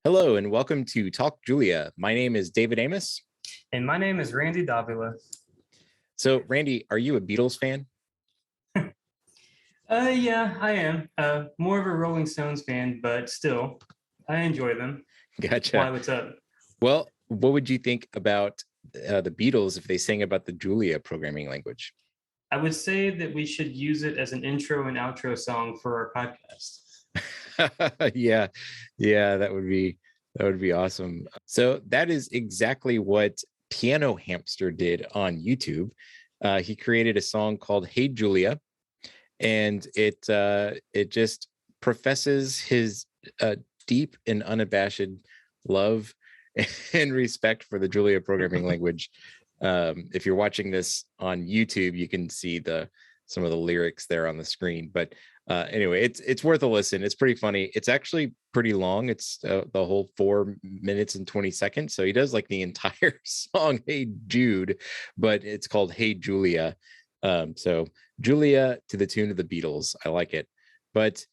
Hello and welcome to Talk Julia. My name is David Amos. And my name is Randy Davila. So, Randy, are you a Beatles fan? Yeah, I am. More of a Rolling Stones fan, but still, I enjoy them. Gotcha. Why, what's up? Well, what would you think about the Beatles if they sang about the Julia programming language? I would say that we should use it as an intro and outro song for our podcast. yeah, that would be awesome. So that is exactly what Piano Hamster did on YouTube. He created a song called "Hey Julia," and it just professes his deep and unabashed love and respect for the Julia programming language. If you're watching this on YouTube, you can see some of the lyrics there on the screen. But anyway, it's worth a listen. It's pretty funny. It's actually pretty long. It's the whole 4 minutes and 20 seconds. So he does like the entire song, "Hey Jude," but it's called "Hey Julia." So Julia to the tune of the Beatles. I like it. But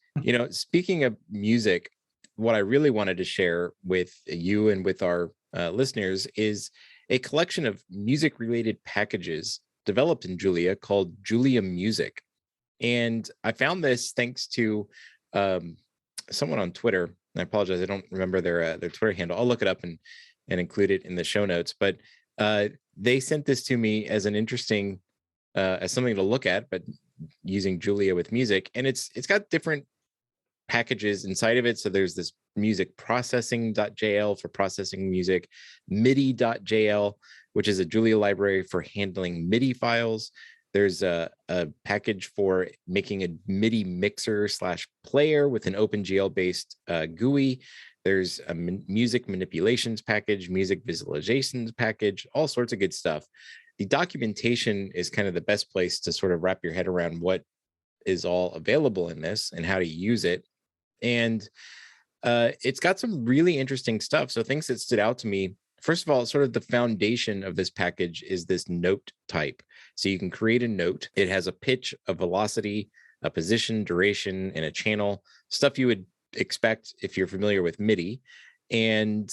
speaking of music, what I really wanted to share with you and with our listeners is a collection of music-related packages developed in Julia called JuliaMusic. And I found this thanks to someone on Twitter. I apologize, I don't remember their Twitter handle. I'll look it up and include it in the show notes. But they sent this to me as an interesting, as something to look at, but using Julia with music. And it's got different packages inside of it. So there's this music processing.jl for processing music, MIDI.jl, which is a Julia library for handling MIDI files. There's a package for making a MIDI mixer / player with an OpenGL based GUI. There's a music manipulations package, music visualizations package, all sorts of good stuff. The documentation is kind of the best place to sort of wrap your head around what is all available in this and how to use it. And it's got some really interesting stuff. So things that stood out to me, first of all, sort of the foundation of this package is this note type. So you can create a note. It has a pitch, a velocity, a position, duration, and a channel, stuff you would expect if you're familiar with MIDI. And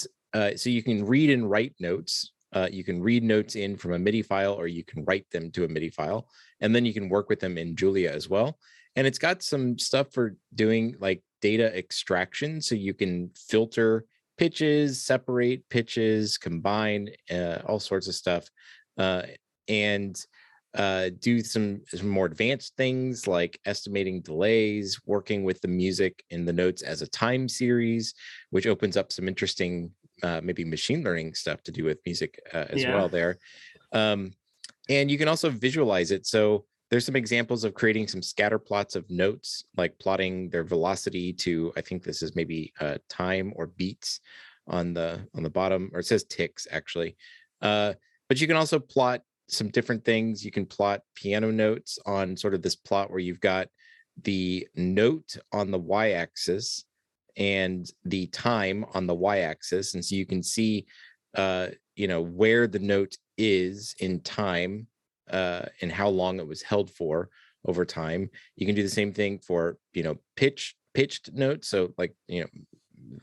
so you can read and write notes. You can read notes in from a MIDI file, or you can write them to a MIDI file, and then you can work with them in Julia as well. And it's got some stuff for doing like data extraction. So you can filter pitches, separate pitches, combine all sorts of stuff, and do some more advanced things like estimating delays, working with the music and the notes as a time series, which opens up some interesting maybe machine learning stuff to do with music as well there. And you can also visualize it. So there's some examples of creating some scatter plots of notes, like plotting their velocity to, I think this is maybe time or beats on the bottom, or it says ticks actually. But you can also plot some different things. You can plot piano notes on sort of this plot where you've got the note on the y-axis and the time on the y-axis. And so you can see, where the note is in time and how long it was held for over time. You can do the same thing for, pitched notes. So like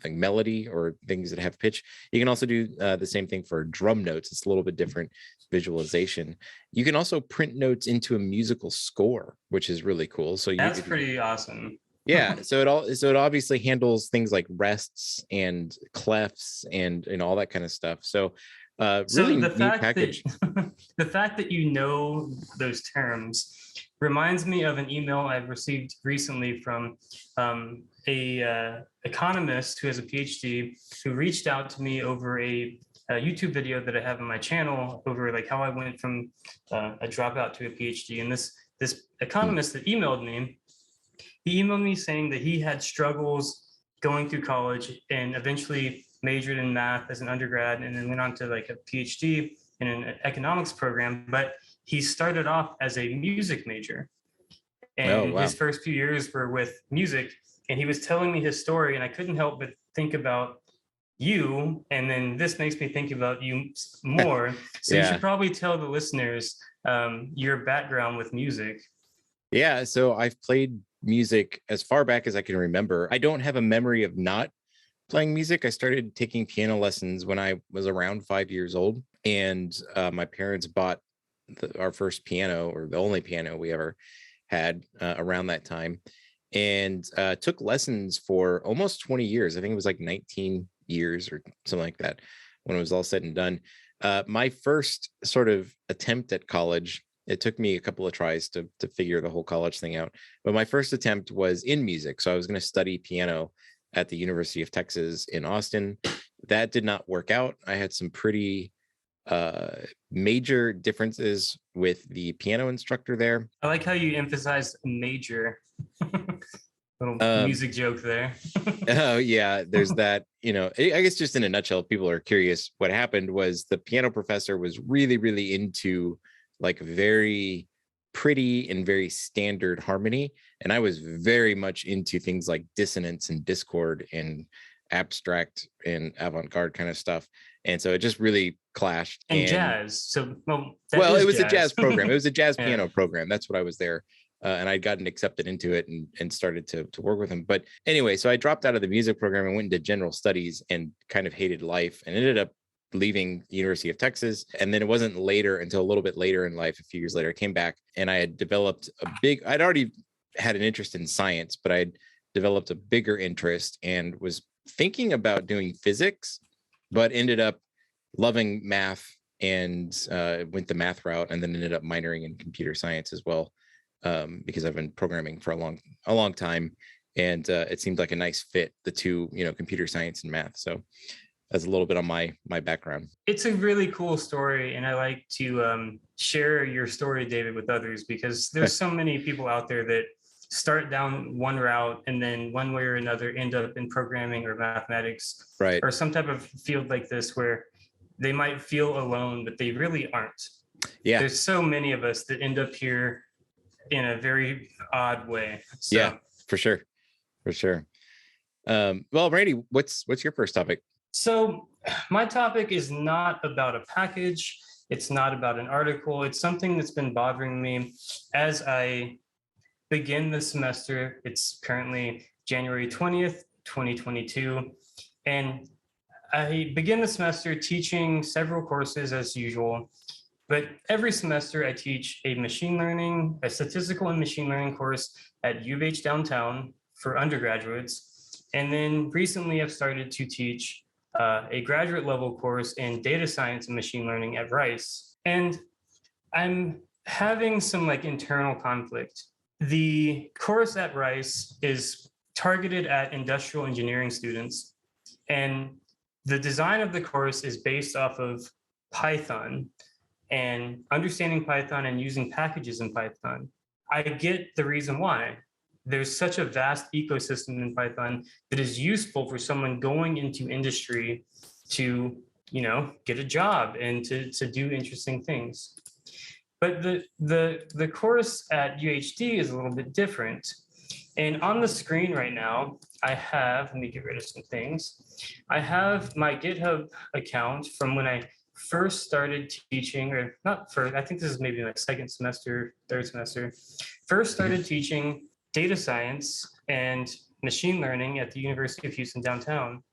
melody or things that have pitch. You can also do the same thing for drum notes. It's a little bit different visualization. You can also print notes into a musical score, which is really cool. So that's pretty awesome. Yeah, so it obviously handles things like rests and clefs and all that kind of stuff. So really neat package. The fact that you know those terms reminds me of an email I've received recently from a economist who has a PhD who reached out to me over a YouTube video that I have on my channel over like how I went from a dropout to a PhD. And this economist that emailed me, he emailed me saying that he had struggles going through college and eventually majored in math as an undergrad and then went on to like a PhD in an economics program. But he started off as a music major. And his first few years were with music. And he was telling me his story, and I couldn't help but think about you. And then this makes me think about you more. So you should probably tell the listeners your background with music. Yeah, so I've played music as far back as I can remember. I don't have a memory of not playing music. I started taking piano lessons when I was around 5 years old, and my parents bought our first piano, or the only piano we ever had, around that time, and took lessons for almost 20 years. I think it was like 19 years or something like that when it was all said and done. My first sort of attempt at college, it took me a couple of tries to figure the whole college thing out, but my first attempt was in music. So I was going to study piano at the University of Texas in Austin. That did not work out. I had some pretty major differences with the piano instructor there. I like how you emphasized major. Little music joke there. Oh yeah, there's that. I guess just in a nutshell, if people are curious, what happened was the piano professor was really, really into like very pretty and very standard harmony, and I was very much into things like dissonance and discord and abstract and avant-garde kind of stuff, and so it just really clashed. And jazz. So it was jazz. A jazz program. It was a jazz Yeah. piano program. That's what I was there. And I'd gotten accepted into it and started to work with him. But anyway, so I dropped out of the music program and went into general studies and kind of hated life and ended up leaving the University of Texas. And then it wasn't later until a little bit later in life, a few years later, I came back and I had developed I'd already had an interest in science, but I'd developed a bigger interest and was thinking about doing physics, but ended up loving math and went the math route, and then ended up minoring in computer science as well. Because I've been programming for a long time, and it seemed like a nice fit, the two, computer science and math. So that's a little bit on my background. It's a really cool story, and I like to share your story, David, with others, because there's so many people out there that start down one route and then one way or another end up in programming or mathematics, right, or some type of field like this where they might feel alone, but they really aren't. Yeah, there's so many of us that end up here in a very odd way. So, yeah, for sure. Well, Randy, what's your first topic? So my topic is not about a package. It's not about an article. It's something that's been bothering me as I begin the semester. It's currently January 20th, 2022. And I begin the semester teaching several courses as usual. But every semester I teach a statistical and machine learning course at U of H downtown for undergraduates. And then recently I've started to teach a graduate level course in data science and machine learning at Rice. And I'm having some internal conflict. The course at Rice is targeted at industrial engineering students. And the design of the course is based off of Python and understanding Python and using packages in Python. I get the reason why. There's such a vast ecosystem in Python that is useful for someone going into industry to, get a job and to do interesting things. But the course at UHD is a little bit different. And on the screen right now, let me get rid of some things. I have my GitHub account from when I first started teaching, or not first, I think this is maybe like second semester, third semester, first started teaching data science and machine learning at the University of Houston downtown.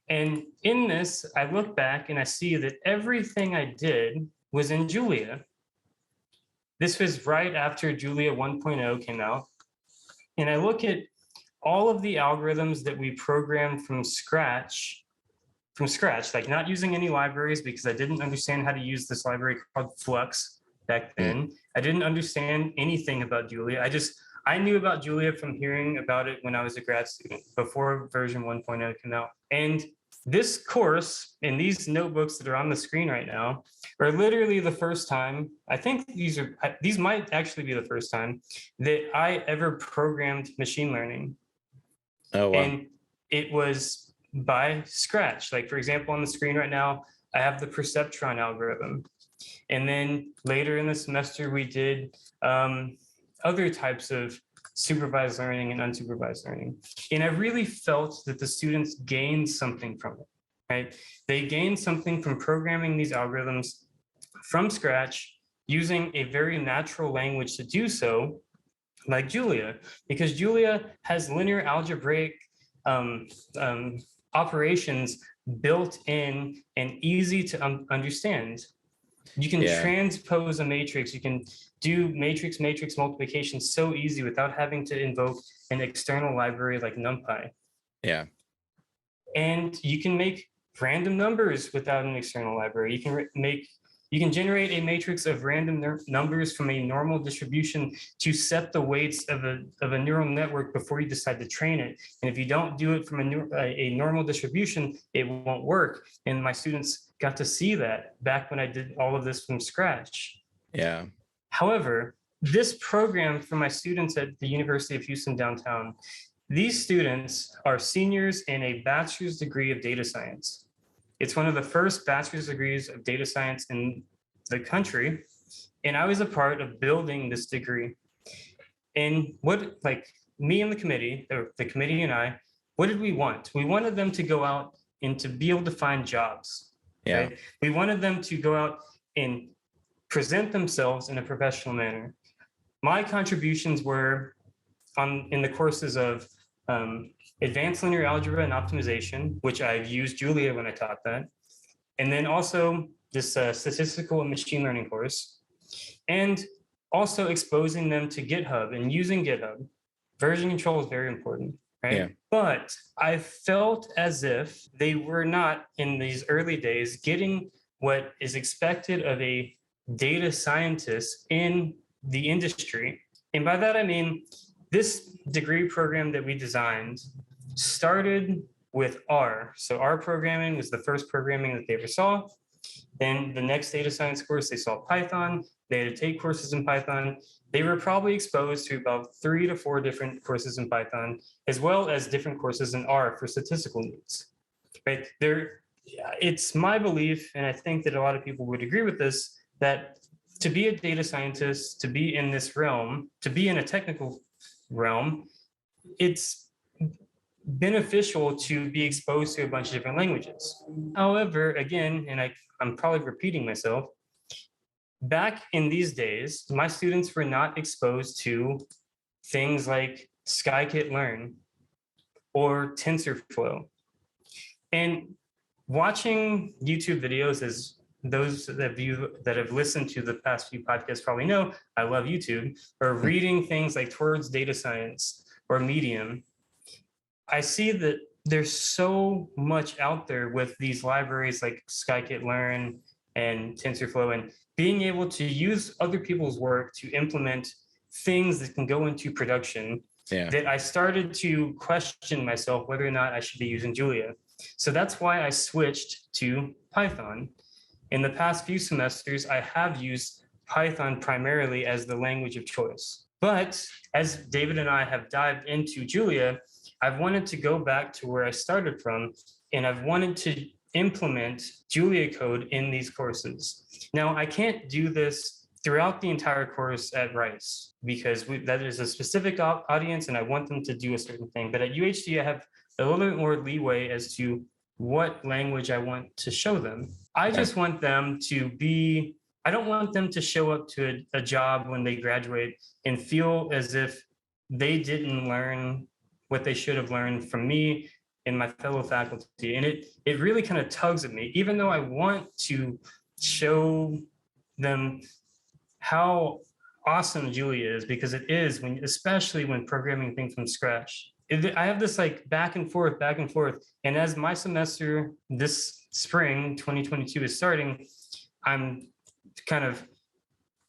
And in this, I look back and I see that everything I did was in Julia. This was right after Julia 1.0 came out. And I look at all of the algorithms that we programmed from scratch, like not using any libraries, because I didn't understand how to use this library called Flux back then. I didn't understand anything about Julia. I knew about Julia from hearing about it when I was a grad student, before version 1.0 came out. And this course and these notebooks that are on the screen right now are literally the first time, I think these might actually be the first time that I ever programmed machine learning. Oh, wow. And it was by scratch. Like, for example, on the screen right now, I have the perceptron algorithm. And then later in the semester, we did other types of supervised learning and unsupervised learning. And I really felt that the students gained something from it, right? They gained something from programming these algorithms from scratch, using a very natural language to do so, like Julia, because Julia has linear algebraic operations built in and easy to understand. You can transpose a matrix. You can do matrix multiplication so easy without having to invoke an external library like NumPy. Yeah. And you can make random numbers without an external library. You can generate a matrix of random numbers from a normal distribution to set the weights of a neural network before you decide to train it. And if you don't do it from a normal distribution, it won't work. And my students got to see that back when I did all of this from scratch. Yeah. However, this program for my students at the University of Houston downtown, these students are seniors in a bachelor's degree of data science. It's one of the first bachelor's degrees of data science in the country. And I was a part of building this degree. And what, like me and the committee and I, what did we want? We wanted them to go out and to be able to find jobs. Yeah. Right? We wanted them to go out and present themselves in a professional manner. My contributions were in the courses of advanced linear algebra and optimization, which I've used Julia when I taught that. And then also this statistical and machine learning course. And also exposing them to GitHub and using GitHub. Version control is very important, right? Yeah. But I felt as if they were not, in these early days, getting what is expected of a data scientist in the industry. And by that, I mean, this degree program that we designed started with R. So R programming was the first programming that they ever saw. Then the next data science course, they saw Python. They had to take courses in Python. They were probably exposed to about 3 to 4 different courses in Python, as well as different courses in R for statistical needs. Right? It's my belief, and I think that a lot of people would agree with this, that to be a data scientist, to be in this realm, to be in a technical realm, it's beneficial to be exposed to a bunch of different languages. However, again, and I'm probably repeating myself, back in these days, my students were not exposed to things like scikit-learn or TensorFlow. And watching YouTube videos, as those of you that have listened to the past few podcasts probably know, I love YouTube, or reading things like Towards Data Science or Medium, I see that there's so much out there with these libraries like scikit-learn and TensorFlow, and being able to use other people's work to implement things that can go into production, that I started to question myself whether or not I should be using Julia. So that's why I switched to Python. In the past few semesters, I have used Python primarily as the language of choice. But as David and I have dived into Julia, I've wanted to go back to where I started from, and I've wanted to implement Julia code in these courses. Now, I can't do this throughout the entire course at Rice because that is a specific audience and I want them to do a certain thing. But at UHD, I have a little bit more leeway as to what language I want to show them. I just want them to be, I don't want them to show up to a job when they graduate and feel as if they didn't learn what they should have learned from me and my fellow faculty. And it really kind of tugs at me, even though I want to show them how awesome Julia is, because it is, especially when programming things from scratch. I have this like back and forth. And as my semester this spring, 2022 is starting, I'm kind of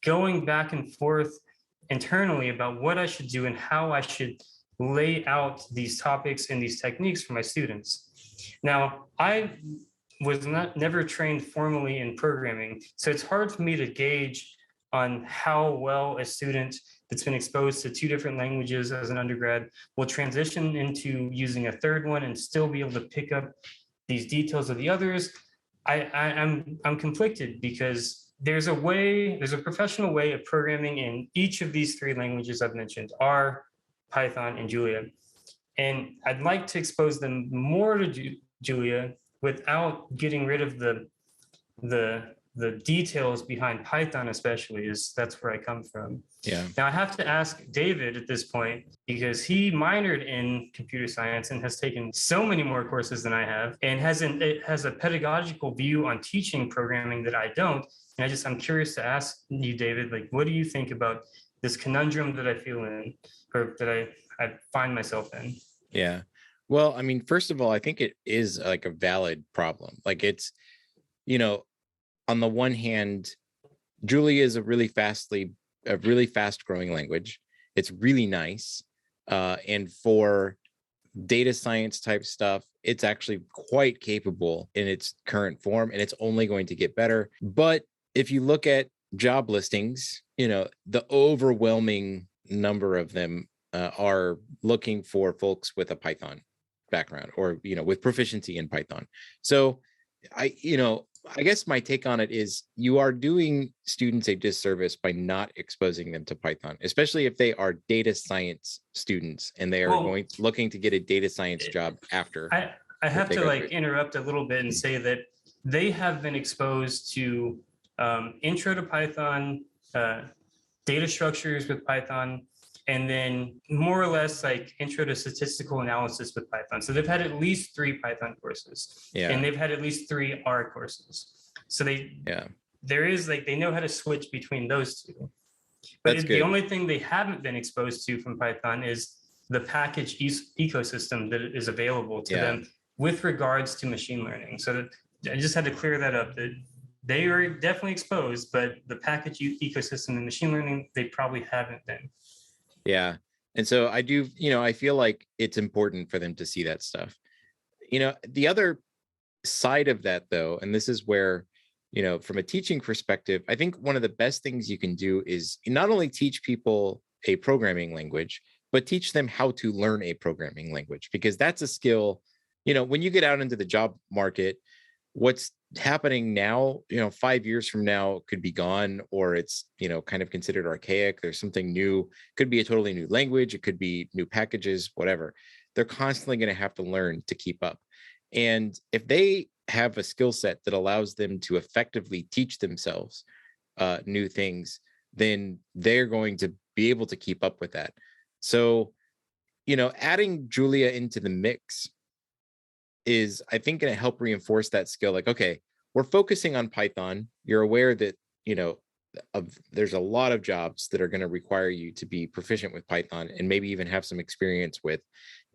going back and forth internally about what I should do and how I should lay out these topics and these techniques for my students. Now, I was never trained formally in programming, so it's hard for me to gauge on how well a student that's been exposed to 2 different languages as an undergrad will transition into using a third one and still be able to pick up these details of the others. I'm conflicted because there's a professional way of programming in each of these 3 languages I've mentioned, R, Python, and Julia. And I'd like to expose them more to Julia without getting rid of the the details behind Python, especially, that's where I come from. Yeah. Now I have to ask David at this point, because he minored in computer science and has taken so many more courses than I have, and it has a pedagogical view on teaching programming that I don't. And I'm curious to ask you, David, like, what do you think about this conundrum that I feel in, or that I find myself in? Yeah. Well, I mean, first of all, I think it is like a valid problem. Like it's, on the one hand, Julia is a really fast growing language. It's really nice. And for data science type stuff, it's actually quite capable in its current form, and it's only going to get better. But if you look at job listings, the overwhelming number of them are looking for folks with a Python background, or with proficiency in Python. So I guess my take on it is you are doing students a disservice by not exposing them to Python, especially if they are data science students and they are looking to get a data science job after. I have to interrupt a little bit and say that they have been exposed to intro to Python, data structures with Python, and then more or less like intro to statistical analysis with Python. So they've had at least 3 Python courses, and they've had at least 3 R courses. So they know how to switch between those two. But the only thing they haven't been exposed to from Python is the package ecosystem that is available to them with regards to machine learning. So I just had to clear that up. That they are definitely exposed, but the package ecosystem in machine learning, they probably haven't been. Yeah. And so I do, I feel like it's important for them to see that stuff. The other side of that, though, and this is where, from a teaching perspective, I think one of the best things you can do is not only teach people a programming language, but teach them how to learn a programming language, because that's a skill. When you get out into the job market, what's happening now, 5 years from now could be gone, or it's, kind of considered archaic. There's something new, could be a totally new language. It could be new packages, whatever. They're constantly going to have to learn to keep up. And if they have a skill set that allows them to effectively teach themselves new things, then they're going to be able to keep up with that. So, adding Julia into the mix is, I think, going to help reinforce that skill. Like, okay, we're focusing on Python. You're aware that, there's a lot of jobs that are going to require you to be proficient with Python, and maybe even have some experience with,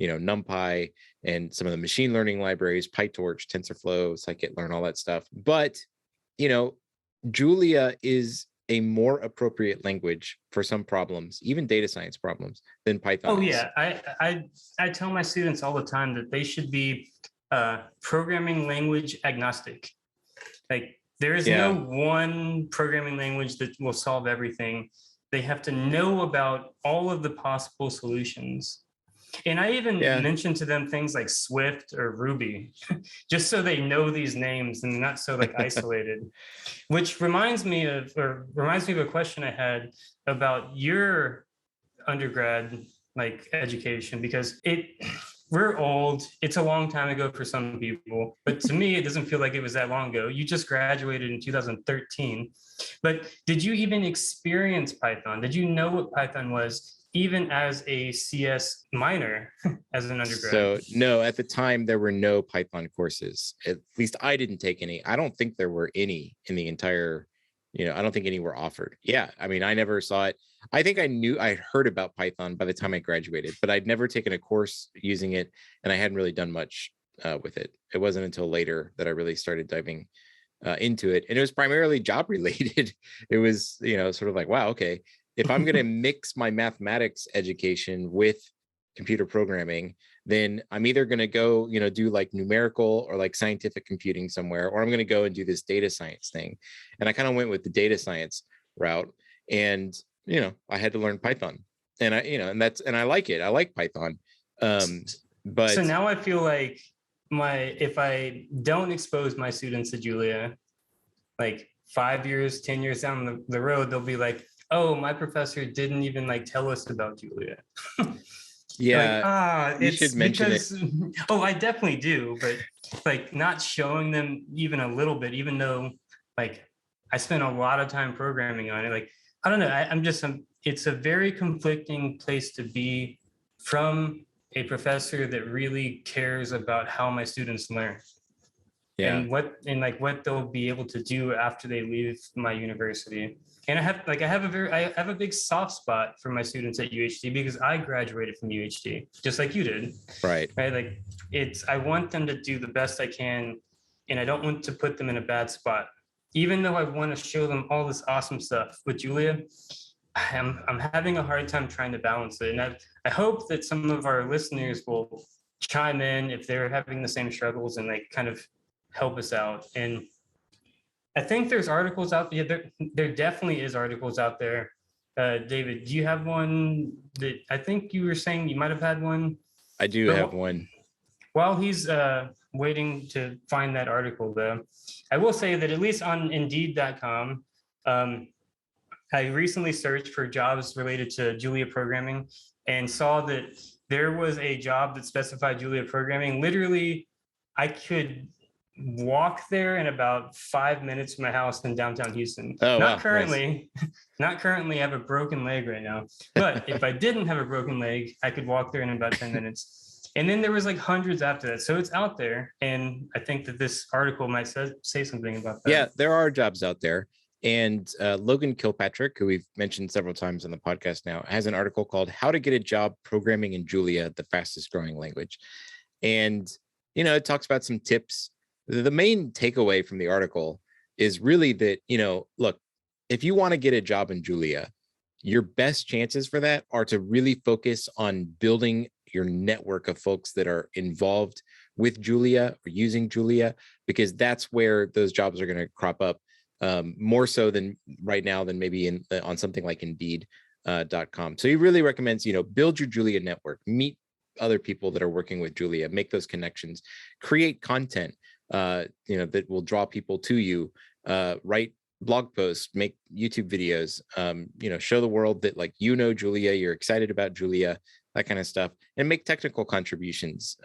NumPy and some of the machine learning libraries, PyTorch, TensorFlow, scikit-learn, all that stuff. But, Julia is a more appropriate language for some problems, even data science problems, than Python. Oh, yeah. I tell my students all the time that they should be programming language agnostic. Like, there is no one programming language that will solve everything. They have to know about all of the possible solutions. And I even mentioned to them things like Swift or Ruby, just so they know these names and not so isolated. Which reminds me of a question I had about your undergrad education, because we're old. It's a long time ago for some people, but to me, it doesn't feel like it was that long ago. You just graduated in 2013. But did you even experience Python? Did you know what Python was, even as a CS minor, as an undergrad? So no, at the time, there were no Python courses. At least I didn't take any. I don't think there were any in the entire, I don't think any were offered. Yeah, I mean, I never saw it. I think I heard about Python by the time I graduated, but I'd never taken a course using it, and I hadn't really done much with it. It wasn't until later that I really started diving into it, and it was primarily job related. It was, sort of like, wow, okay, if I'm going to mix my mathematics education with computer programming, then I'm either going to go, do numerical or scientific computing somewhere, or I'm going to go and do this data science thing. And I kind of went with the data science route, and I had to learn Python, and and I like it. I like Python. But so now I feel like if I don't expose my students to Julia, 5 years, 10 years down the road, they'll be like, oh, my professor didn't even tell us about Julia. Yeah, you should mention it. Oh, I definitely do, but not showing them even a little bit, even though I spent a lot of time programming on it. Like, I don't know. It's a very conflicting place to be from a professor that really cares about how my students learn Yeah. and what they'll be able to do after they leave my university. And I have a big soft spot for my students at UHD because I graduated from UHD just like you did. Right. Right. Like I want them to do the best I can, and I don't want to put them in a bad spot. Even though I want to show them all this awesome stuff with Julia, I'm having a hard time trying to balance it. And I hope that some of our listeners will chime in if they're having the same struggles and like kind of help us out. And I think there's articles out there. There definitely is articles out there. David, do you have one that I think you were saying you might have had one? I do have one. While he's waiting to find that article, though, I will say that at least on Indeed.com, I recently searched for jobs related to Julia programming and saw that there was a job that specified Julia programming. Literally, I could walk there in about 5 minutes from my house in downtown Houston. Oh, not wow, currently, not currently. I have a broken leg right now. But if I didn't have a broken leg, I could walk there in about 10 minutes. And then there was like hundreds after that. So it's out there. And I think that this article might say something about that. Yeah, there are jobs out there. And Logan Kilpatrick, who we've mentioned several times on the podcast now, has an article called How to Get a Job Programming in Julia, the Fastest Growing Language. And, it talks about some tips. The main takeaway from the article is really that, look, if you want to get a job in Julia, your best chances for that are to really focus on building your network of folks that are involved with Julia or using Julia, because that's where those jobs are going to crop up more so than right now than maybe on something like Indeed.com. So he really recommends, build your Julia network, meet other people that are working with Julia, make those connections, create content, that will draw people to you, write blog posts, make YouTube videos, show the world that Julia, you're excited about Julia, that kind of stuff, and make technical contributions,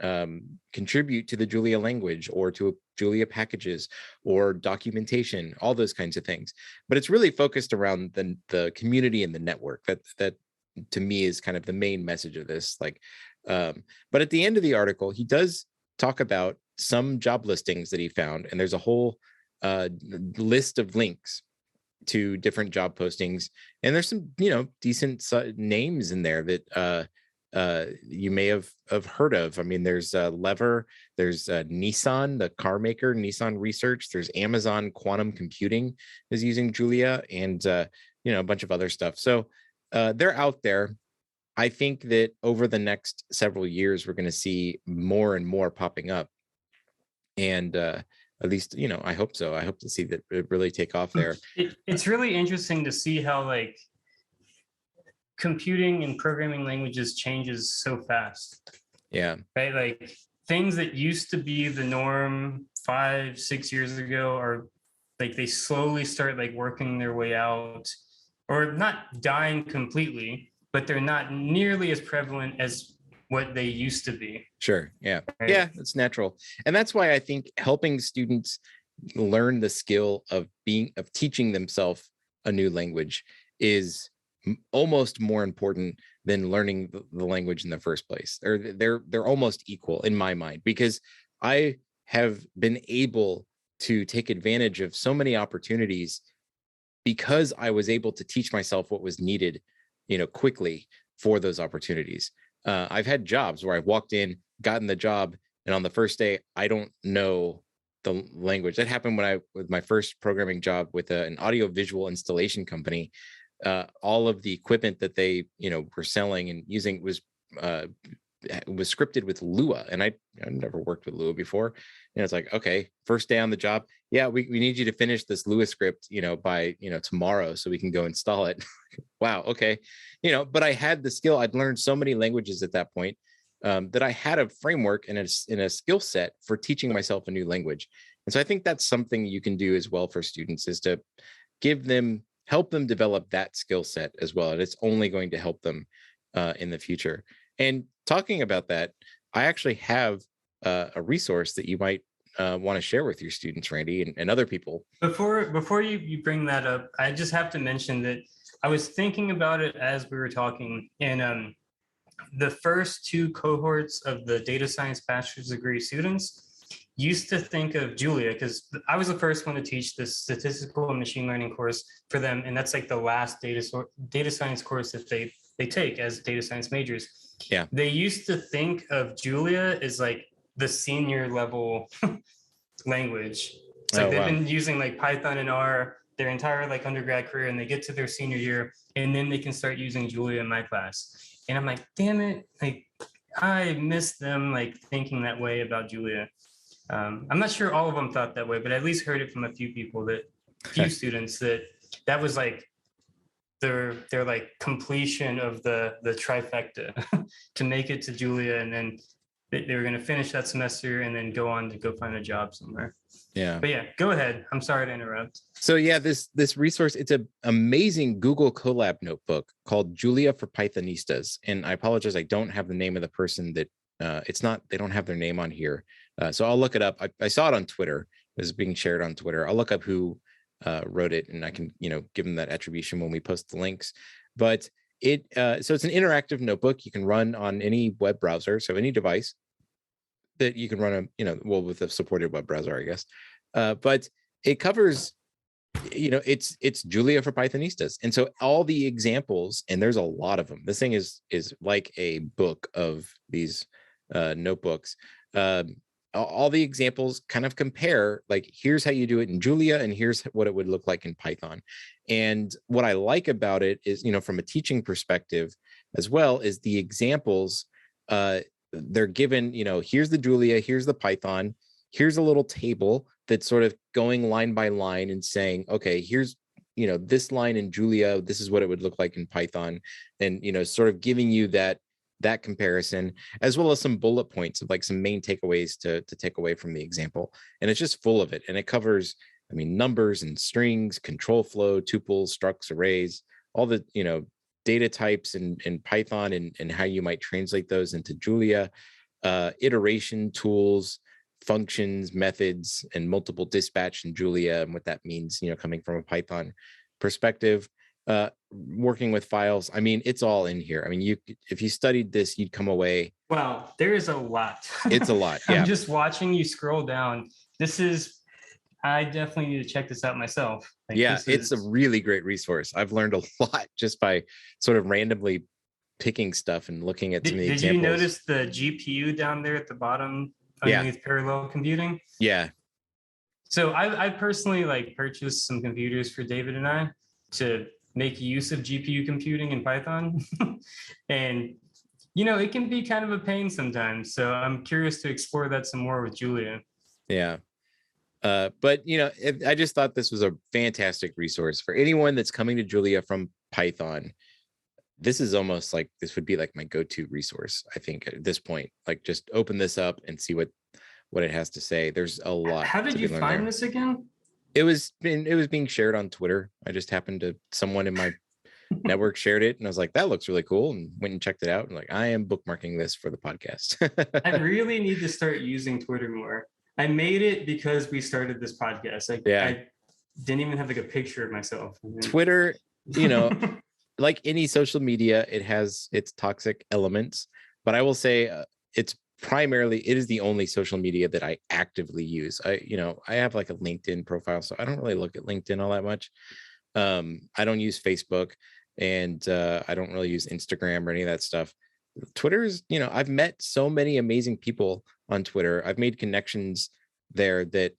contribute to the Julia language or to Julia packages or documentation, all those kinds of things. But it's really focused around the community and the network. That to me is kind of the main message of this. But at the end of the article, he does talk about some job listings that he found, and there's a whole list of links to different job postings, and there's some decent names in there that you may have heard of. I mean, there's Lever, there's Nissan, the car maker, Nissan Research, there's Amazon Quantum Computing is using Julia, and a bunch of other stuff. So they're out there. I think that over the next several years, we're going to see more and more popping up. And at least, I hope so. I hope to see that it really take off there. It's really interesting to see how computing and programming languages changes so fast. Yeah. Right. Like things that used to be the norm 5-6 years ago are they slowly start working their way out, or not dying completely, but they're not nearly as prevalent as what they used to be. Sure. Yeah. Right? Yeah, it's natural. And that's why I think helping students learn the skill of teaching themselves a new language is almost more important than learning the language in the first place. Or they're almost equal in my mind, because I have been able to take advantage of so many opportunities because I was able to teach myself what was needed, quickly for those opportunities. I've had jobs where I've walked in, gotten the job, and on the first day, I don't know the language. That happened with my first programming job with an audio-visual installation company. All of the equipment that they, were selling and using was scripted with Lua, and I've never worked with Lua before. And it's like, okay, first day on the job, yeah, we need you to finish this Lua script, by tomorrow, so we can go install it. Wow, okay, but I had the skill. I'd learned so many languages at that point that I had a framework and a skill set for teaching myself a new language. And so I think that's something you can do as well for students, is to help them develop that skill set as well. And it's only going to help them in the future. And talking about that, I actually have a resource that you might want to share with your students, Randy, and other people? Before you bring that up, I just have to mention that I was thinking about it as we were talking, and the first two cohorts of the data science bachelor's degree students used to think of Julia, because I was the first one to teach this statistical and machine learning course for them, and that's like the last data science course that they take as data science majors. Yeah. They used to think of Julia as like the senior level language. It's like they've been using like Python and R their entire like undergrad career, and they get to their senior year, and then they can start using Julia in my class. And I'm like, damn it, like I miss them like thinking that way about Julia. I'm not sure all of them thought that way, but I at least heard it from a few people, that few students, that was like their like completion of the trifecta to make it to Julia, and then they were going to finish that semester and then go on to go find a job somewhere. Yeah. But yeah, go ahead. I'm sorry to interrupt. So yeah, this resource, it's an amazing Google Colab notebook called Julia for Pythonistas. And I apologize, I don't have the name of the person that they don't have their name on here. So I'll look it up. I saw it on Twitter. It was being shared on Twitter. I'll look up who wrote it, and I can, give them that attribution when we post the links. But so it's an interactive notebook you can run on any web browser, so any device that you can run with a supported web browser, I guess. But it covers, it's Julia for Pythonistas. And so all the examples, and there's a lot of them. This thing is like a book of these notebooks. All the examples kind of compare, like, here's how you do it in Julia, and here's what it would look like in Python. And what I like about it is, from a teaching perspective as well, is the examples, they're given, here's the Julia, here's the Python, here's a little table that's sort of going line by line and saying, okay, here's, this line in Julia, this is what it would look like in Python. And, sort of giving you that comparison, as well as some bullet points of like some main takeaways to take away from the example. And it's just full of it. And it covers, numbers and strings, control flow, tuples, structs, arrays, all the, data types in Python, and how you might translate those into Julia, iteration tools, functions, methods, and multiple dispatch in Julia, and what that means, coming from a Python perspective. Working with files, it's all in here. If you studied this, you'd come away. Wow, there is a lot. It's a lot. Yeah. I'm just watching you scroll down. I definitely need to check this out myself. It's a really great resource. I've learned a lot just by sort of randomly picking stuff and looking at some of the examples. Did you notice the GPU down there at the bottom underneath parallel computing? Yeah. So I personally purchased some computers for David and I to make use of GPU computing in Python. And, it can be kind of a pain sometimes. So I'm curious to explore that some more with Julia. Yeah. But, I just thought this was a fantastic resource for anyone that's coming to Julia from Python. This is almost like, this would be like my go-to resource, I think, at this point. Like, just open this up and see what it has to say. There's a lot. How did you find this again? It was being shared on Twitter. I just happened to, someone in my network shared it, and I was like, that looks really cool, and went and checked it out. And like, I am bookmarking this for the podcast. I really need to start using Twitter more. I made it because we started this podcast. I didn't even have a picture of myself. Twitter, like any social media, it has its toxic elements, but I will say it is the only social media that I actively use. I have like a LinkedIn profile, so I don't really look at LinkedIn all that much. I don't use Facebook, and I don't really use Instagram or any of that stuff. Twitter is, I've met so many amazing people on Twitter. I've made connections there that,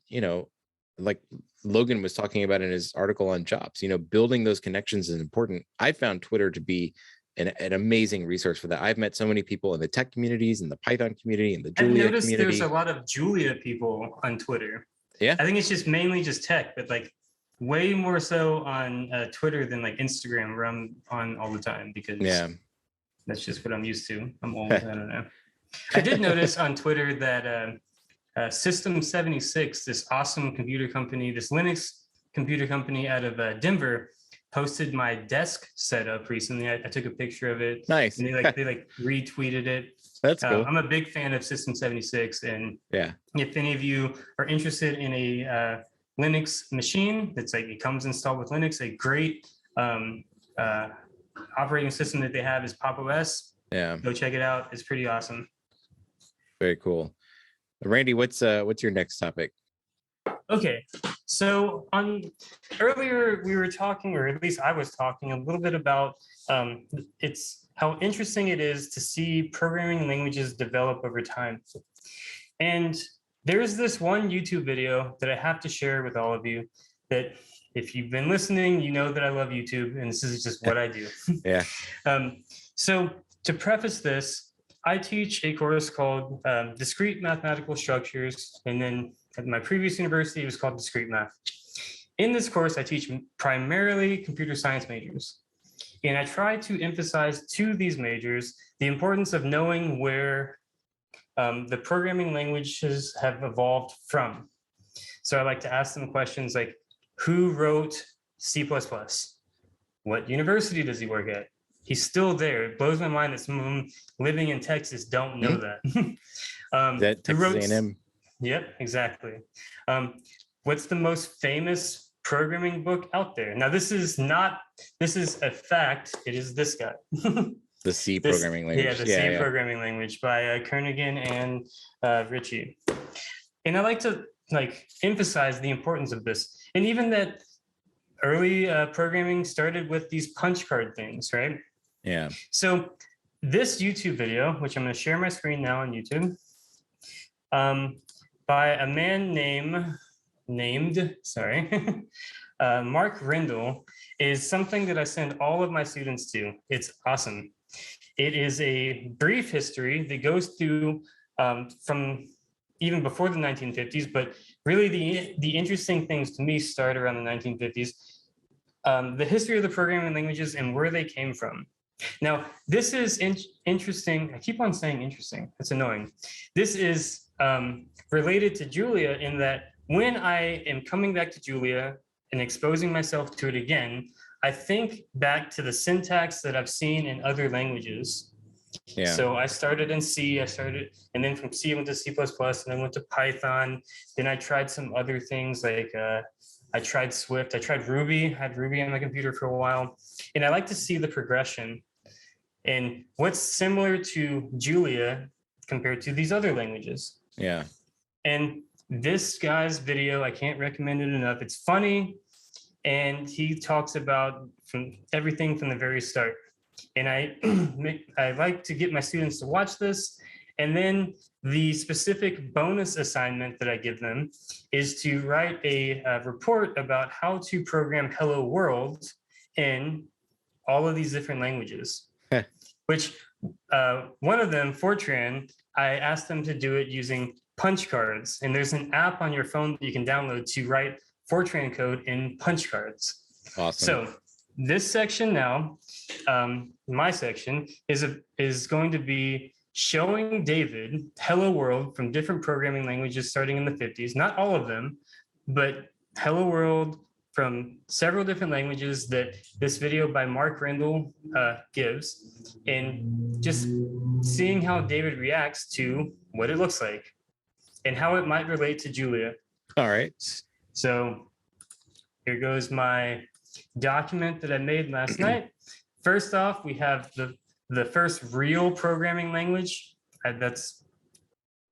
like Logan was talking about in his article on jobs, building those connections is important. I found Twitter to be an amazing resource for that. I've met so many people in the tech communities, in the Python community, in the Julia I've noticed community. There's a lot of Julia people on Twitter. Yeah. I think it's just mainly just tech, but way more so on Twitter than Instagram, where I'm on all the time, because that's just what I'm used to. I'm old. I don't know. I did notice on Twitter that System 76, this awesome computer company, this Linux computer company out of Denver, posted my desk setup recently. I took a picture of it. Nice. And they retweeted it. That's cool. I'm a big fan of System 76, and yeah, if any of you are interested in a Linux machine that's like it comes installed with Linux, a great operating system that they have is Pop OS. Yeah, go check it out. It's pretty awesome. Very cool. Randy, what's your next topic? Okay, so earlier we were talking, or at least I was talking a little bit about it's how interesting it is to see programming languages develop over time. And there's this one YouTube video that I have to share with all of you that if you've been listening, you know that I love YouTube, and this is just what I do. Yeah. So to preface this, I teach a course called Discrete Mathematical Structures, and then at my previous university, it was called Discrete Math. In this course, I teach primarily computer science majors, and I try to emphasize to these majors the importance of knowing where the programming languages have evolved from. So I like to ask them questions like, who wrote C++? What university does he work at? He's still there. It blows my mind that some of them living in Texas don't know that. That Texas A&M. Yep, exactly. What's the most famous programming book out there? Now, this is a fact. It is this guy. The C programming language. Yeah, the C programming language by Kernighan and Ritchie. And I like to emphasize the importance of this. And even that early programming started with these punch card things, right? Yeah. So this YouTube video, which I'm going to share my screen now on YouTube, by a man named Mark Rendell, is something that I send all of my students to. It's awesome. It is a brief history that goes through from even before the 1950s, but really the interesting things to me start around the 1950s. The history of the programming languages and where they came from. Now, this is interesting. I keep on saying interesting. It's annoying. This is related to Julia in that when I am coming back to Julia and exposing myself to it again, I think back to the syntax that I've seen in other languages. Yeah. So I started in C, and then from C I went to C++, and then went to Python. Then I tried some other things like I tried Swift, I tried Ruby, I had Ruby on my computer for a while. And I like to see the progression and what's similar to Julia compared to these other languages. Yeah. And this guy's video, I can't recommend it enough. It's funny. And he talks about from everything from the very start. And I like to get my students to watch this. And then the specific bonus assignment that I give them is to write a report about how to program Hello World in all of these different languages. Which one of them, Fortran, I asked them to do it using punch cards. And there's an app on your phone that you can download to write Fortran code in punch cards. Awesome. So this section now, my section, is going to be showing David Hello World from different programming languages starting in the 50s. Not all of them, but Hello World from several different languages that this video by Mark Rendell gives, and just seeing how David reacts to what it looks like and how it might relate to Julia. All right. So here goes my document that I made last night. First off, we have the first real programming language. That's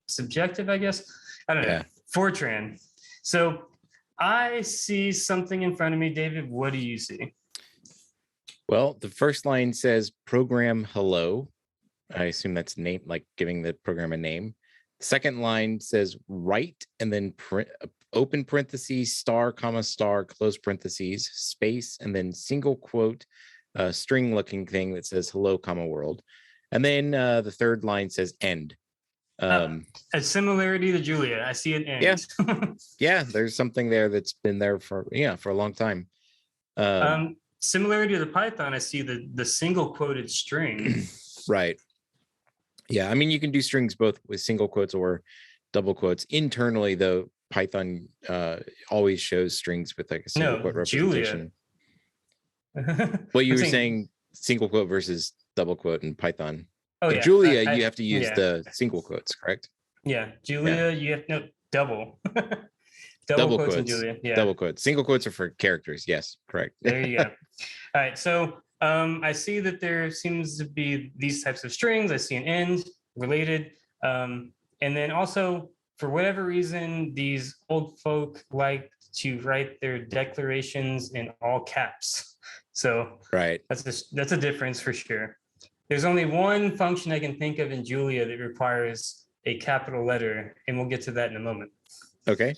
subjective, I guess. I don't know. Fortran. So I see something in front of me. David, what do you see? Well, the first line says program hello. I assume that's name, like giving the program a name. Second line says write, and then open parentheses, star, comma, star, close parentheses, space, and then single quote, string looking thing that says hello, comma, world. And then the third line says end. A similarity to Julia. I see it end. Yeah. Yeah, there's something there that's been there for a long time. Similarity to the Python, I see the single quoted string. Right. Yeah, I mean, you can do strings both with single quotes or double quotes. Internally, though, Python always shows strings with like a single quote representation. Well, you I'm were saying single quote versus double quote in Python. Oh In yeah, Julia, you have to use yeah, the single quotes, correct? yeah. Julia, you have no double. Double Double quotes in quotes. Julia. Yeah, Double quotes. Single quotes are for characters. Yes, correct. there you go. All right, so I see that there seems to be these types of strings. I see an end related, and then also for whatever reason, these old folk like to write their declarations in all caps. So Right. that's a difference for sure. There's only one function I can think of in Julia that requires a capital letter, and we'll get to that in a moment. Okay.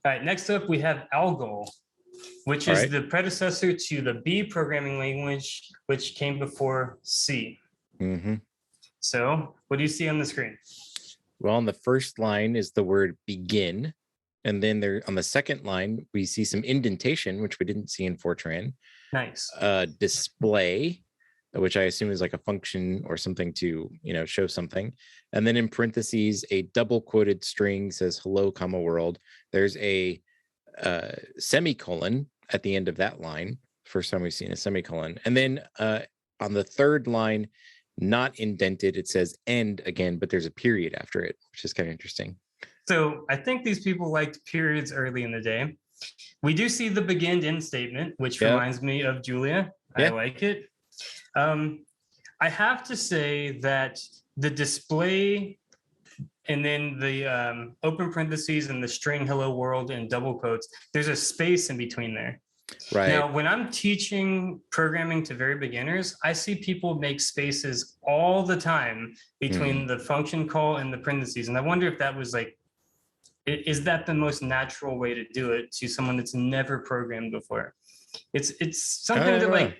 All right, next up we have Algol, which All is right. the predecessor to the B programming language, which came before C. Mm-hmm. So what do you see on the screen? Well, on the first line is the word begin. And then there on the second line, we see some indentation, which we didn't see in Fortran. Nice. Display, which I assume is like a function or something to, show something. And then in parentheses, a double quoted string says hello, comma world. There's a semicolon at the end of that line. First time we've seen a semicolon. And then on the third line, not indented, it says end again, but there's a period after it, which is kind of interesting. So I think these people liked periods early in the day. We do see the begin end statement, which reminds me of Julia. I like it. I have to say that the display and then the open parentheses and the string hello world and double quotes, there's a space in between there. Right. Now, when I'm teaching programming to very beginners, I see people make spaces all the time between the function call and the parentheses. And I wonder if that was like, is that the most natural way to do it to someone that's never programmed before? It's something that like,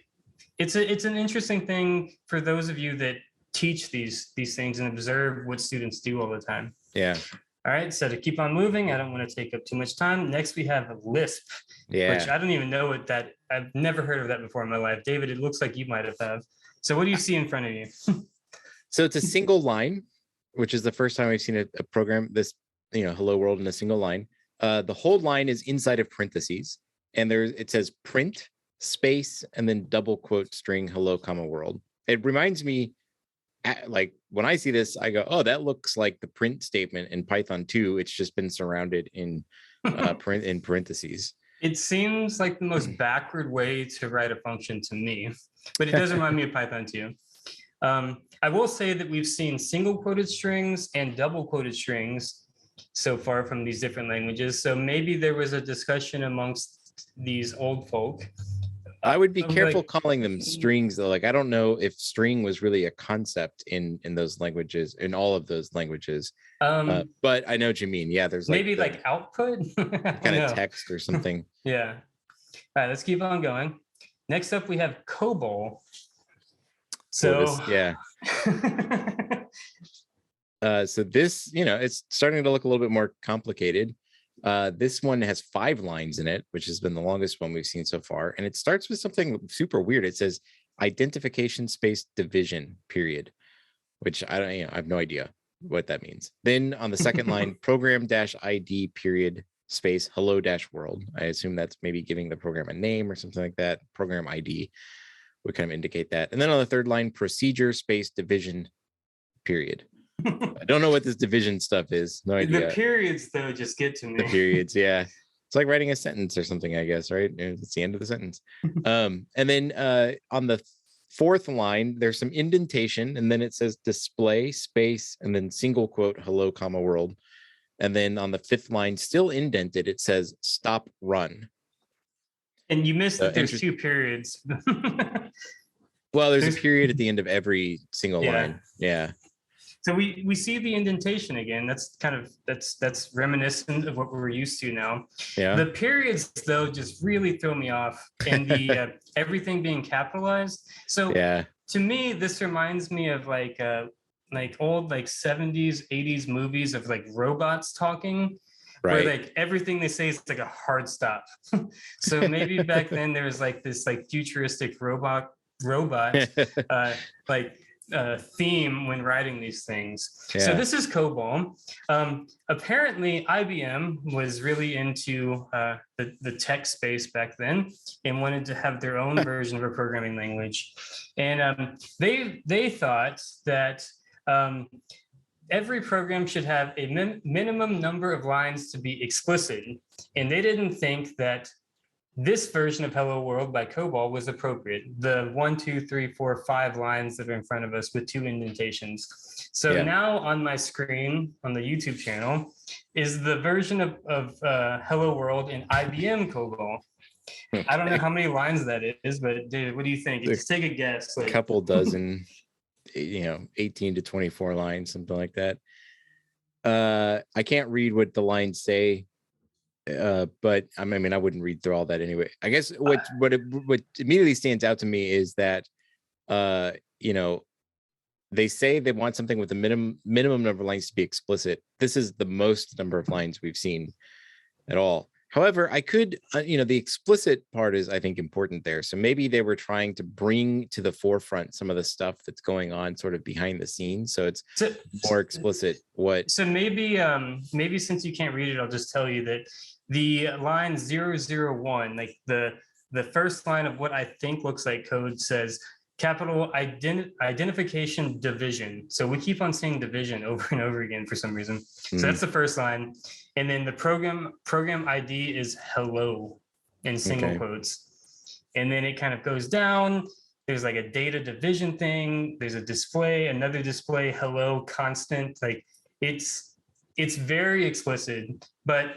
it's an interesting thing for those of you that teach these things and observe what students do all the time. Yeah. All right, so to keep on moving, I don't want to take up too much time. Next, we have Lisp, which I don't even know what that, I've never heard of that before in my life. David, it looks like you might have. So what do you see in front of you? So it's a single line, which is the first time we've seen a program, this, hello world in a single line. The whole line is inside of parentheses, and it says print space and then double quote string hello, comma world. It reminds me, like when I see this, I go, oh, that looks like the print statement in Python 2. It's just been surrounded in print in parentheses. It seems like the most backward way to write a function to me, but it does remind me of Python 2. I will say that we've seen single quoted strings and double quoted strings so far from these different languages. So maybe there was a discussion amongst these old folk. I would be careful calling them strings though. Like, I don't know if string was really a concept in those languages, in all of those languages. But I know what you mean. Yeah, there's maybe like output kind of text or something. Yeah. All right, let's keep on going. Next up, we have COBOL. So so this, it's starting to look a little bit more complicated. This one has 5 lines in it, which has been the longest one we've seen so far. And it starts with something super weird. It says identification space division period, which I have no idea what that means. Then on the second line, program dash ID period space hello dash world. I assume that's maybe giving the program a name or something like that. Program ID would kind of indicate that. And then on the third line, procedure space division period. I don't know what this division stuff is. No idea. The periods, though, just get to me. The periods, yeah. It's like writing a sentence or something, I guess, right? It's the end of the sentence. And then on the fourth line, there's some indentation, and then it says display space, and then single quote, hello, comma, world. And then on the fifth line, still indented, it says stop run. And you missed that there's 2 periods. Well, there's a period at the end of every single line. Yeah. So we see the indentation again. That's kind of that's reminiscent of what we're used to now. Yeah. The periods though just really throw me off, and the everything being capitalized. So to me, this reminds me of like old 70s, 80s movies of like robots talking. Right. Where like everything they say is like a hard stop. So maybe back then there was like this like futuristic robot like theme when writing these things. Yeah. So this is COBOL. Apparently, IBM was really into the tech space back then and wanted to have their own version of a programming language. And they thought that every program should have a minimum number of lines to be explicit. And they didn't think that this version of Hello World by COBOL was appropriate. The 1, 2, 3, 4, 5 lines that are in front of us with 2 indentations. So now on my screen on the YouTube channel is the version of Hello World in IBM COBOL. I don't know how many lines that is, but David, what do you think? Just take a guess. A couple dozen, 18 to 24 lines, something like that. I can't read what the lines say. But I mean, I wouldn't read through all that anyway. I guess what immediately stands out to me is that, they say they want something with a minimum number of lines to be explicit. This is the most number of lines we've seen at all. However, I could, the explicit part is, I think, important there. So maybe they were trying to bring to the forefront some of the stuff that's going on sort of behind the scenes. So it's more explicit. So maybe since you can't read it, I'll just tell you that the line 001, like the first line of what I think looks like code says capital identification division. So we keep on saying division over and over again for some reason. So that's the first line. And then the program ID is hello in single quotes. And then it kind of goes down. There's like a data division thing. There's a display, another display, hello constant. Like it's very explicit, but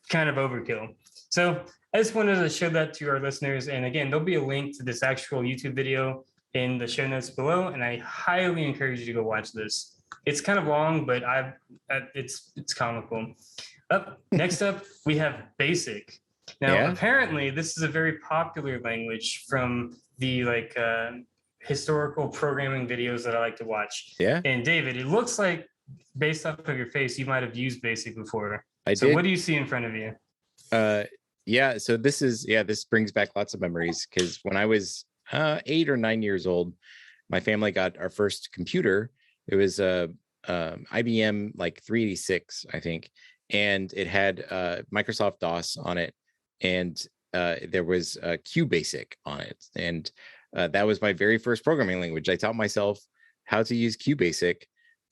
kind of overkill. So I just wanted to show that to our listeners. And again, there'll be a link to this actual YouTube video in the show notes below. And I highly encourage you to go watch this. It's kind of long, but it's comical. Next up, we have BASIC. Now, apparently, this is a very popular language from the historical programming videos that I like to watch. Yeah. And David, it looks like based off of your face, you might have used BASIC before. I so did. What do you see in front of you? So this brings back lots of memories because when I was 8 or 9 years old, my family got our first computer. It was a IBM 386, I think, and it had Microsoft DOS on it, and there was QBasic on it, and that was my very first programming language. I taught myself how to use QBasic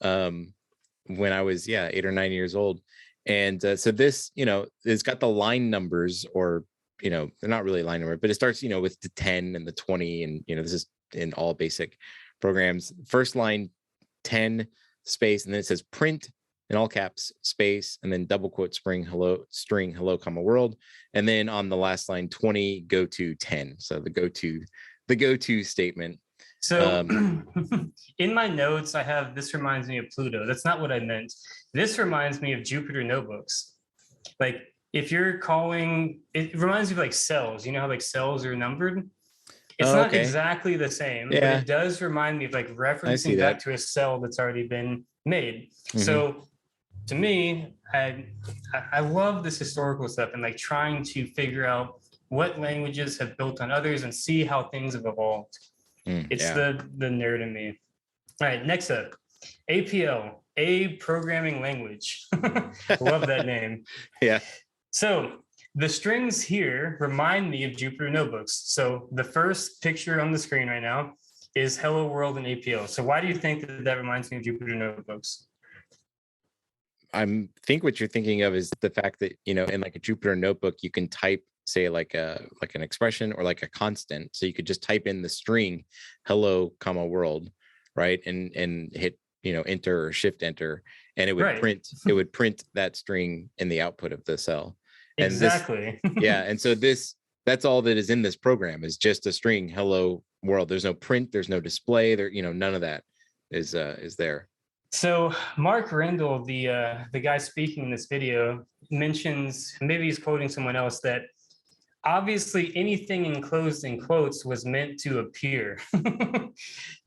when I was 8 or 9 years old. And so this, it's got the line numbers, or, they're not really line number, but it starts, with the 10 and the 20. And, this is in all BASIC programs. First line, 10 space, and then it says print in all caps, space, and then double quote string hello, comma world. And then on the last line, 20, go to 10. So the go-to statement. So in my notes, I have, this reminds me of Pluto. That's not what I meant. This reminds me of Jupyter notebooks. Like if you're calling, it reminds me of cells. You know how cells are numbered? It's not exactly the same, but it does remind me of referencing back to a cell that's already been made. Mm-hmm. So to me, I love this historical stuff and trying to figure out what languages have built on others and see how things have evolved. It's the nerd in me. All right, next up, APL, A Programming Language. Love that name. Yeah. So the strings here remind me of Jupyter notebooks. So the first picture on the screen right now is Hello World in APL. So why do you think that reminds me of Jupyter notebooks? I think what you're thinking of is the fact that, in a Jupyter notebook, you can type, say an expression or a constant. So you could just type in the string hello comma world, right? And hit, enter or shift enter, and it would print that string in the output of the cell. And exactly. And so that's all that is in this program is just a string hello world. There's no print, there's no display there, none of that is there. So Mark Rendell, the guy speaking in this video, mentions, maybe he's quoting someone else, that obviously anything enclosed in quotes was meant to appear.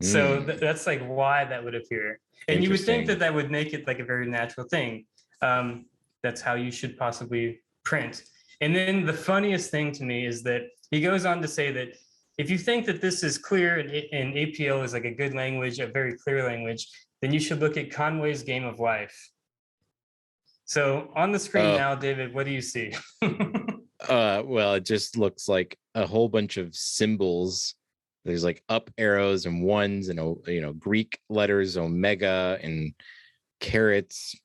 So that's why that would appear. And you would think that would make it a very natural thing. That's how you should possibly print. And then the funniest thing to me is that he goes on to say that if you think that this is clear and APL is like a good language, a very clear language, then you should look at Conway's Game of Life. So on the screen now, David, what do you see? Well, it just looks like a whole bunch of symbols. There's like up arrows and ones and Greek letters, omega and carrots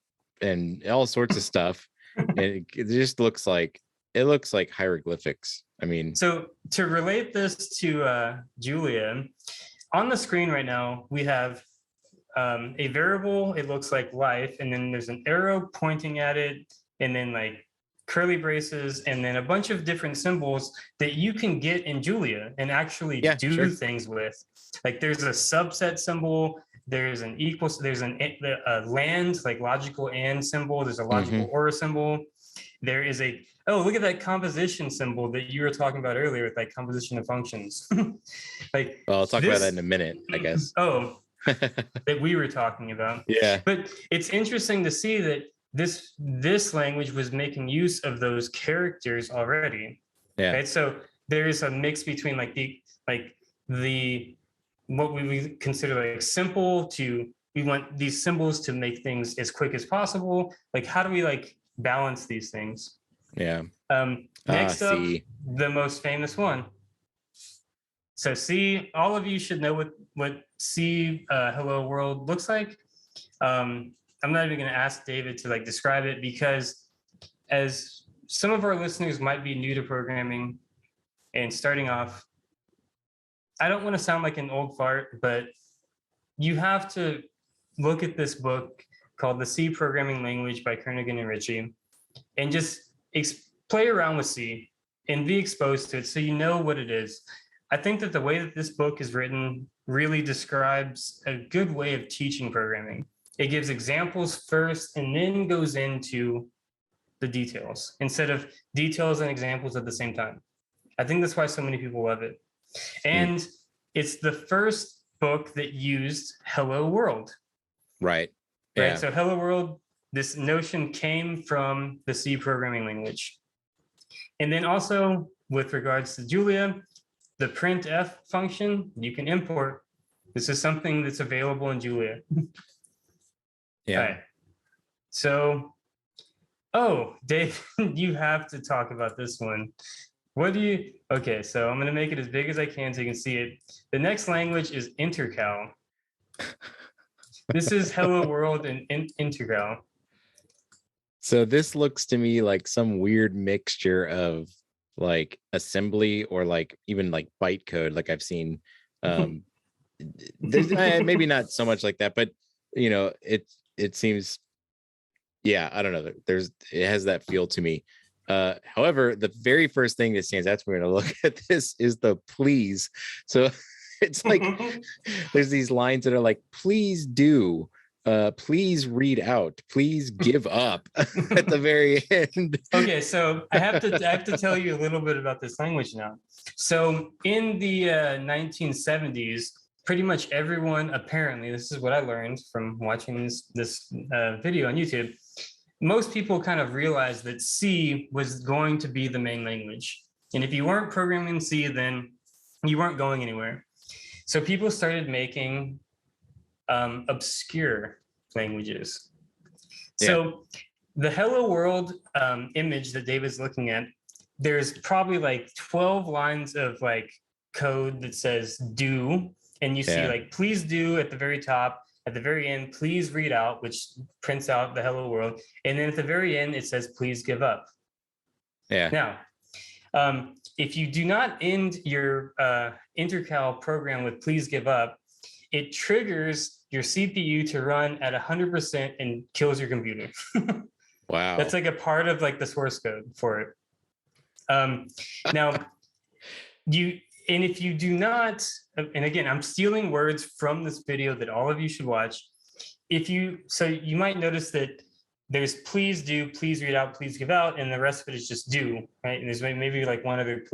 and all sorts of stuff. And it just looks like hieroglyphics. I mean, so to relate this to Julia, on the screen right now, we have a variable, it looks like life, and then there's an arrow pointing at it, and then like curly braces, and then a bunch of different symbols that you can get in Julia and actually do things with. Like there's a subset symbol, there's an equal, there's a land, like logical and symbol, there's a logical or symbol. There is look at that composition symbol that you were talking about earlier with like composition of functions. Like, well, I'll talk about that in a minute, I guess. That we were talking about. Yeah. But it's interesting to see that this language was making use of those characters already. Yeah. Right. So there's a mix between the what we would consider like simple to, we want these symbols to make things as quick as possible. Like, how do we like balance these things? Yeah. Next up, the most famous one. So C, all of you should know what C hello world looks like. I'm not even going to ask David to like describe it, because as some of our listeners might be new to programming and starting off, I don't want to sound like an old fart, but you have to look at this book called The C Programming Language by Kernighan and Ritchie, and just play around with C and be exposed to it so you know what it is. I think that the way that this book is written really describes a good way of teaching programming. It gives examples first and then goes into the details instead of details and examples at the same time. I think that's why so many people love it. And it's the first book that used Hello World. Right. Yeah. Right. So Hello World, this notion came from the C programming language. And then also with regards to Julia, the printf function you can import. This is something that's available in Julia. Yeah. All right. So, Dave, you have to talk about this one. Okay, so I'm going to make it as big as I can so you can see it. The next language is Intercal. This is Hello World in Intercal. So this looks to me like some weird mixture of like assembly or like even like bytecode, like I've seen. Maybe not so much like that, but it seems, I don't know. It has that feel to me. However, the very first thing that stands out to me when I look at this is the please. So it's like there's these lines that are like, please do, please read out, please give up at the very end. Okay, so I have to tell you a little bit about this language now. So in the 1970s, pretty much everyone, apparently, this is what I learned from watching this video on YouTube, most people kind of realized that C was going to be the main language. And if you weren't programming in C, then you weren't going anywhere. So people started making obscure languages. Yeah. So the Hello World image that David's looking at, there's probably like 12 lines of like code that says do, and you see like please do at the very top. At the very end, please read out, which prints out the Hello World. And then at the very end, it says, please give up. Yeah. Now, if you do not end your Intercal program with please give up, it triggers your CPU to run at 100% and kills your computer. Wow. That's like a part of like the source code for it. Now, and if you do not, and again, I'm stealing words from this video that all of you should watch. So you might notice that there's please do, please read out, please give out, and the rest of it is just do, right? And there's maybe like one other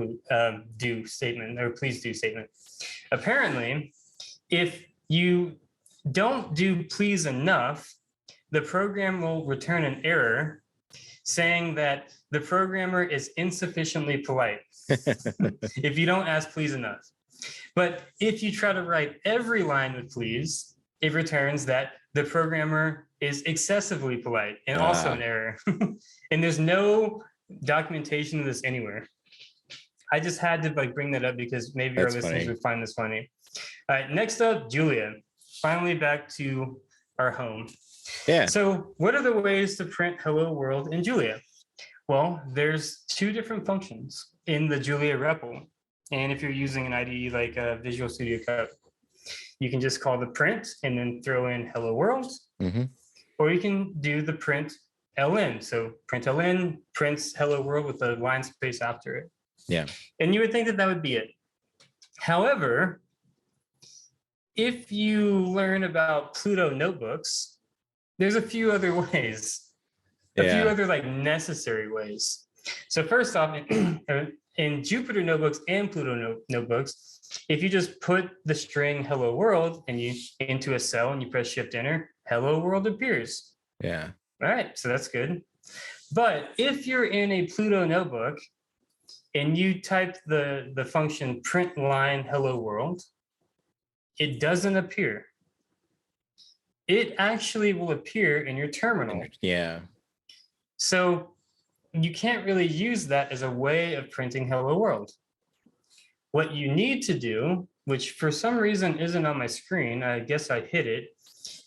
do statement or please do statement. Apparently, if you don't do please enough, the program will return an error saying that the programmer is insufficiently polite if you don't ask please enough. But if you try to write every line with please, it returns that the programmer is excessively polite and also an error. And there's no documentation of this anywhere. I just had to like bring that up because maybe our listeners would find this funny. All right, next up, Julia. Finally back to our home. Yeah. So what are the ways to print hello world in Julia? Well, there's two different functions in the Julia REPL. And if you're using an IDE like Visual Studio Code, you can just call the print and then throw in hello world. Mm-hmm. Or you can do the print ln. So print ln prints hello world with a line space after it. Yeah. And you would think that that would be it. However, if you learn about Pluto notebooks, there's a few other ways, a few other like necessary ways. So first off, in Jupyter notebooks and Pluto notebooks, if you just put the string hello world and you into a cell and you press shift enter, hello world appears. Yeah. All right, so that's good. But if you're in a Pluto notebook and you type the function print line hello world, it doesn't appear. It actually will appear in your terminal. Yeah. So you can't really use that as a way of printing hello world. What you need to do, which for some reason isn't on my screen, I guess I hit it,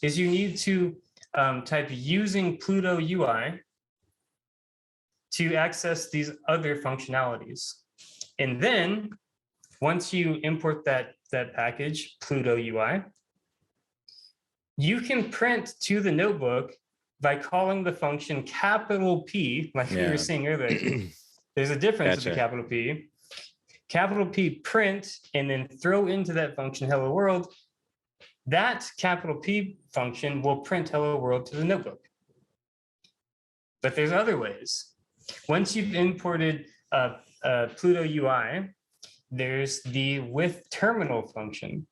is you need to type using Pluto UI to access these other functionalities. And then once you import that package, Pluto UI, you can print to the notebook by calling the function capital P, like we were saying earlier. There's a difference with the capital P. Capital P print, and then throw into that function hello world. That capital P function will print hello world to the notebook. But there's other ways. Once you've imported Pluto UI, there's the with terminal function.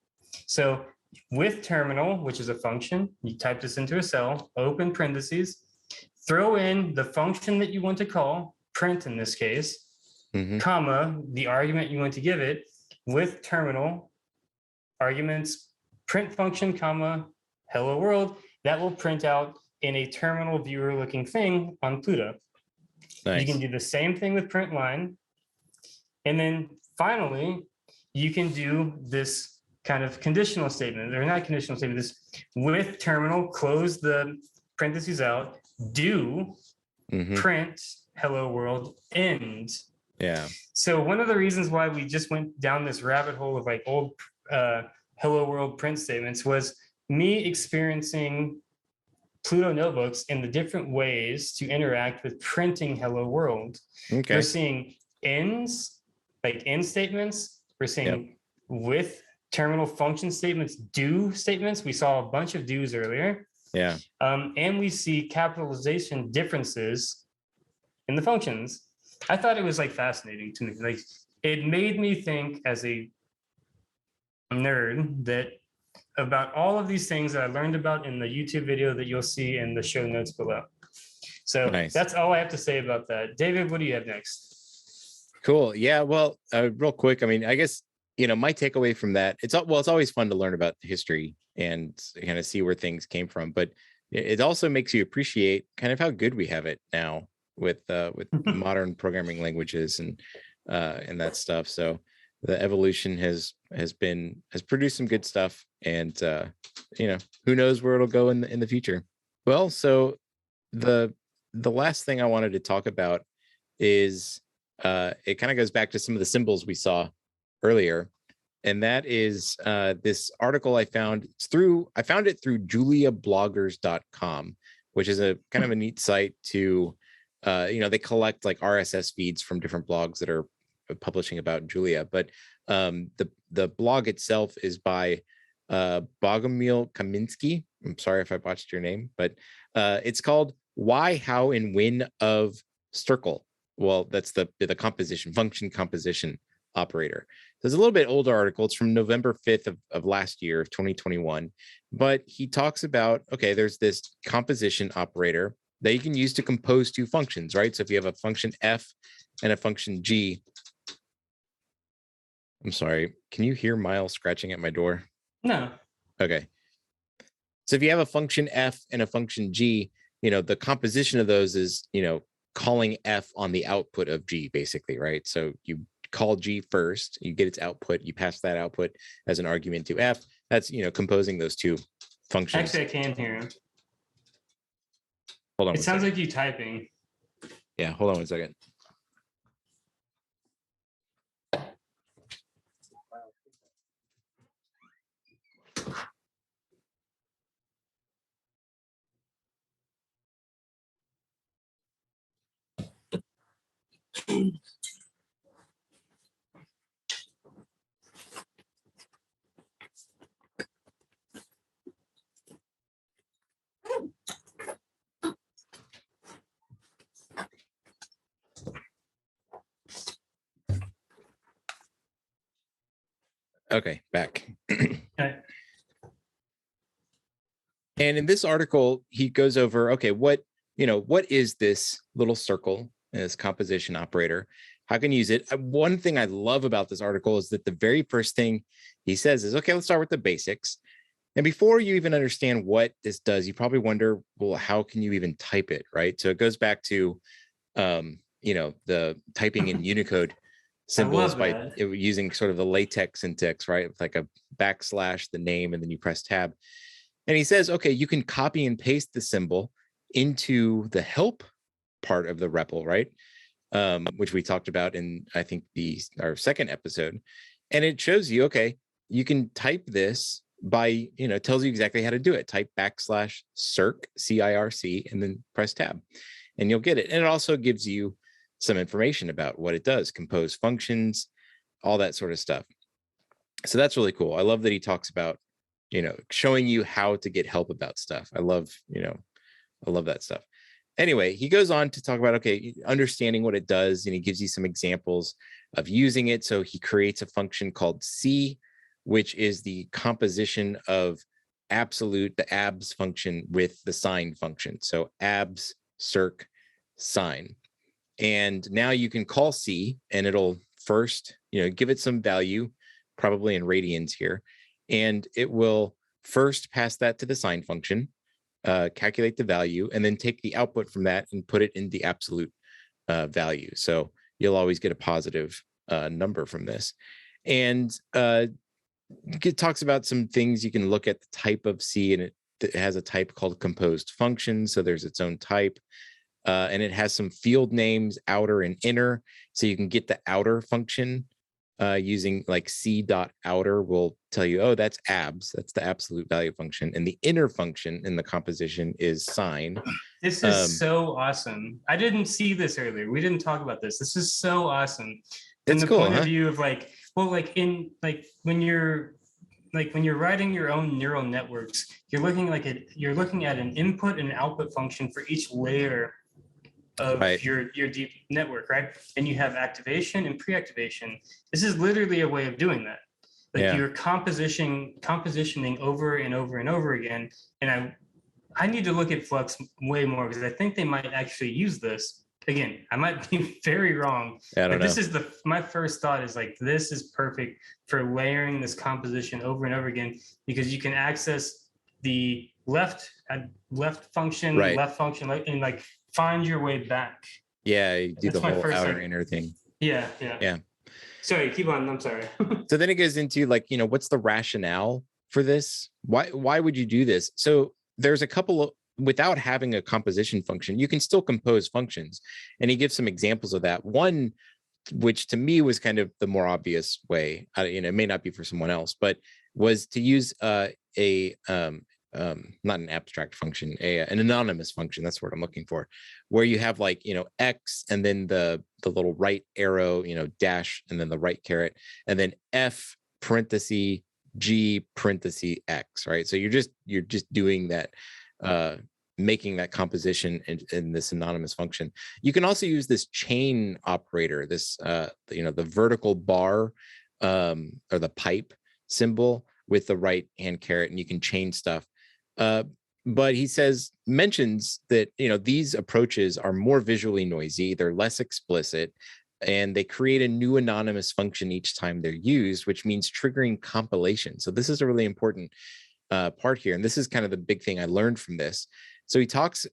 So with terminal, which is a function, you type this into a cell, open parentheses, throw in the function that you want to call, print in this case, comma, the argument you want to give it, with terminal, arguments, print function, comma, hello world, that will print out in a terminal viewer looking thing on Pluto. Nice. You can do the same thing with print line. And then finally, you can do this kind of conditional statement, or not conditional statement, this with terminal, close the parentheses out, do print hello world end. Yeah. So one of the reasons why we just went down this rabbit hole of like old hello world print statements was me experiencing Pluto notebooks in the different ways to interact with printing hello world. Okay. We're seeing ends, like end statements. We're seeing with terminal function statements, do statements. We saw a bunch of do's earlier. Yeah. And we see capitalization differences in the functions. I thought it was like fascinating to me. Like it made me think as a nerd that about all of these things that I learned about in the YouTube video that you'll see in the show notes below. So that's all I have to say about that. David, what do you have next? Cool. Yeah. Well, real quick. I mean, I guess, my takeaway from that, it's always fun to learn about history and kind of see where things came from, but it also makes you appreciate kind of how good we have it now with modern programming languages and that stuff. So the evolution has produced some good stuff, and who knows where it'll go in the future. Well, so the last thing I wanted to talk about is it kind of goes back to some of the symbols we saw earlier, and that is this article I found. I found it through JuliaBloggers.com, which is a kind of a neat site to they collect like RSS feeds from different blogs that are publishing about Julia. But the blog itself is by Bogomil Kaminsky. I'm sorry if I botched your name, but it's called Why, How, and When of Stirkle. Well, that's the function composition operator. There's a little bit older article. It's from November 5th of last year, of 2021. But he talks about, okay, there's this composition operator that you can use to compose two functions, right? So if you have a function f and a function g, I'm sorry. Can you hear Miles scratching at my door? No. Okay. So if you have a function f and a function g, the composition of those is, calling f on the output of g, basically, right? So you call g first, you get its output, you pass that output as an argument to f. That's, composing those two functions. Actually, I can hear him. Hold on. It sounds like you typing. Yeah, hold on one second. Okay, back. Okay. And in this article, he goes over, okay, what is this little circle, this composition operator? How can you use it? One thing I love about this article is that the very first thing he says is, okay, let's start with the basics. And before you even understand what this does, you probably wonder, well, how can you even type it, right? So it goes back to, the typing in Unicode symbols by using sort of the LaTeX syntax, right? It's like a backslash, the name, and then you press tab. And he says, okay, you can copy and paste the symbol into the help part of the REPL, right? Which we talked about in, I think, our second episode. And it shows you, okay, you can type this by, tells you exactly how to do it. Type \circ, CIRC, and then press tab, and you'll get it. And it also gives you some information about what it does, compose functions, all that sort of stuff. So that's really cool. I love that he talks about, showing you how to get help about stuff. I love that stuff. Anyway, he goes on to talk about, okay, understanding what it does, and he gives you some examples of using it. So he creates a function called C, which is the composition of the abs function with the sine function. So abs, circ, sine. And now you can call C, and it'll first, give it some value, probably in radians here. And it will first pass that to the sine function, calculate the value, and then take the output from that and put it in the absolute value. So you'll always get a positive number from this. And it talks about some things. You can look at the type of C, and it has a type called composed function. So there's its own type. And it has some field names, outer and inner. So you can get the outer function using like C.outer will tell you, oh, that's abs. That's the absolute value function. And the inner function in the composition is sine. This is so awesome. I didn't see this earlier. We didn't talk about this. This is so awesome. From the point of view of when you're writing your own neural networks, you're looking at an input and an output function for each layer of your deep network, right? And you have activation and pre-activation. This is literally a way of doing that. You're compositioning over and over and over again. And I need to look at Flux way more, because I think they might actually use this. Again, I might be very wrong. I don't know. This is my first thought is this is perfect for layering this composition over and over again, because you can access the left function, left function, and find your way back. Yeah, you do the whole outer inner thing. Yeah. Sorry, keep on. I'm sorry. So then it goes into what's the rationale for this? Why would you do this? So there's a couple of, without having a composition function, you can still compose functions. And he gives some examples of that. One, which to me was kind of the more obvious way, it may not be for someone else, but was to use not an abstract function, an anonymous function. That's what I'm looking for, where you have X and then the little right arrow, dash, and then the right caret, and then F parenthesis G parenthesis X, right? So you're just doing that, making that composition in this anonymous function. You can also use this chain operator, this the vertical bar or the pipe symbol with the right hand caret, and you can chain stuff. But he mentions that these approaches are more visually noisy, they're less explicit, and they create a new anonymous function each time they're used, which means triggering compilation. So this is a really important part here, and this is kind of the big thing I learned from this. So he talks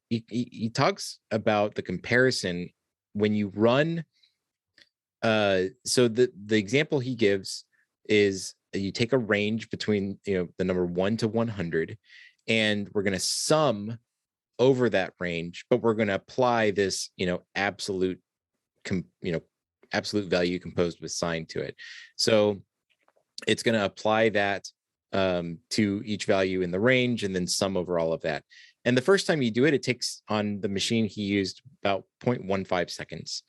about the comparison when you run. So the example he gives is you take a range between the number 1 to 100, and we're going to sum over that range, but we're going to apply this absolute value composed with sign to it. So it's going to apply that to each value in the range and then sum over all of that. And the first time you do it, it takes, on the machine he used, about 0.15 seconds.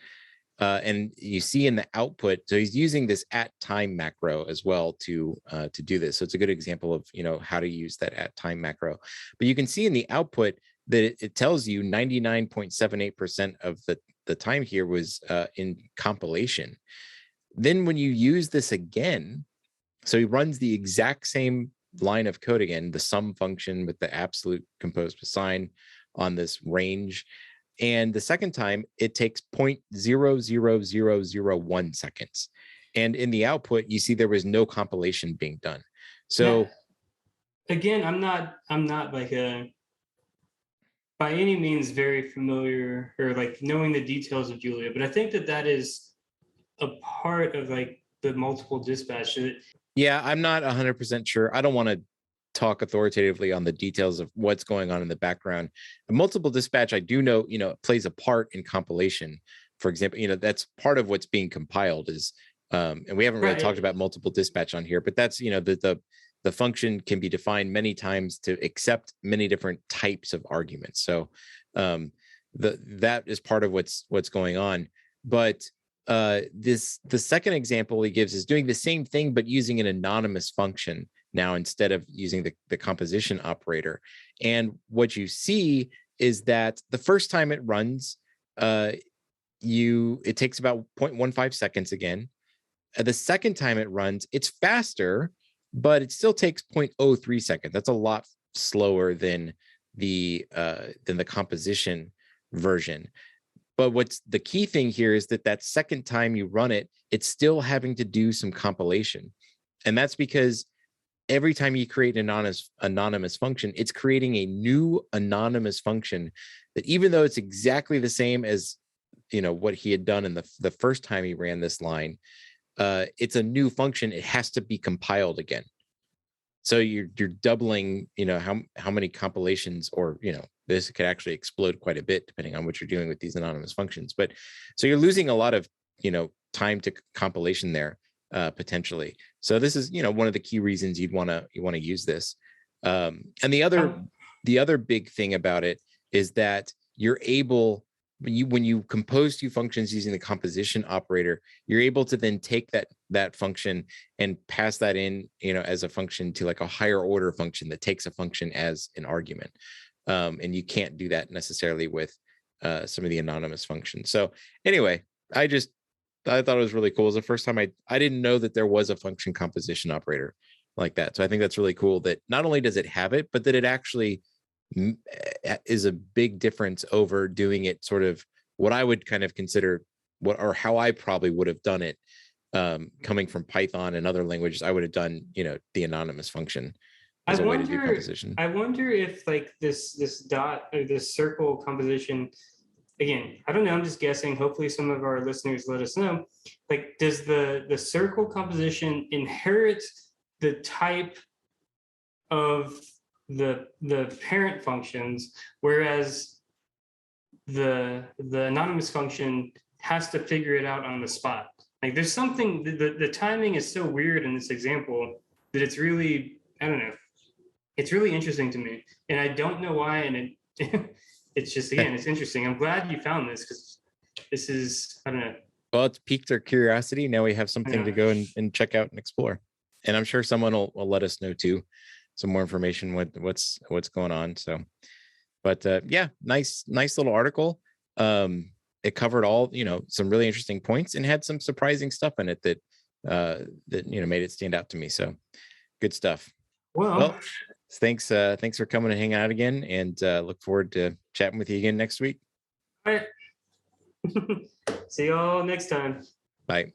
And you see in the output, so he's using this @time macro as well to do this. So it's a good example of how to use that @time macro. But you can see in the output that it tells you 99.78% of the time here was in compilation. Then when you use this again, so he runs the exact same line of code again, the sum function with the absolute composed with sign on this range. And the second time, it takes 0.00001 seconds. And in the output, you see there was no compilation being done. So again, I'm not like by any means very familiar or like knowing the details of Julia, but I think that is a part of like the multiple dispatch. Yeah, I'm not 100% sure. I don't want to talk authoritatively on the details of what's going on in the background. A multiple dispatch, I do know, plays a part in compilation. For example, that's part of what's being compiled is, and we haven't really talked about multiple dispatch on here, but that's, the function can be defined many times to accept many different types of arguments. So that is part of what's going on. But the second example he gives is doing the same thing, but using an anonymous function now instead of using the composition operator. And what you see is that the first time it runs, it takes about 0.15 seconds again. The second time it runs, it's faster, but it still takes 0.03 seconds. That's a lot slower than the composition version. But what's the key thing here is that second time you run it, it's still having to do some compilation. And that's because every time you create an anonymous function, it's creating a new anonymous function that, even though it's exactly the same as what he had done in the first time he ran this line, it's a new function. It has to be compiled again. So you're doubling, how many compilations, or this could actually explode quite a bit depending on what you're doing with these anonymous functions. But so you're losing a lot of time to compilation there potentially. So this is one of the key reasons you want to use this. And the other big thing about it is that you're able, when you compose two functions using the composition operator, you're able to then take that function and pass that in, as a function to like a higher order function that takes a function as an argument. And you can't do that necessarily with some of the anonymous functions. So anyway, I thought it was really cool. It was the first time I didn't know that there was a function composition operator like that. So I think that's really cool that not only does it have it, but that it actually is a big difference over doing it sort of what I would kind of consider how I probably would have done it, coming from Python and other languages. I would have done, the anonymous function as a way to do composition. I wonder if like this dot or this circle composition, again, I don't know, I'm just guessing. Hopefully some of our listeners let us know. Like, does the circle composition inherit the type of the parent functions, whereas the anonymous function has to figure it out on the spot? Like, there's something, the timing is so weird in this example that it's really, I don't know, it's really interesting to me, and I don't know why. And it's just, again, it's interesting. I'm glad you found this, because this is, I don't know. Well, it's piqued our curiosity. Now we have something to go and check out and explore. And I'm sure someone will let us know too, some more information what's going on. So, but yeah, nice little article. It covered all, some really interesting points and had some surprising stuff in it that made it stand out to me. So good stuff. Well, thanks for coming and hanging out again, and look forward to chatting with you again next week. All right. See y'all next time. Bye.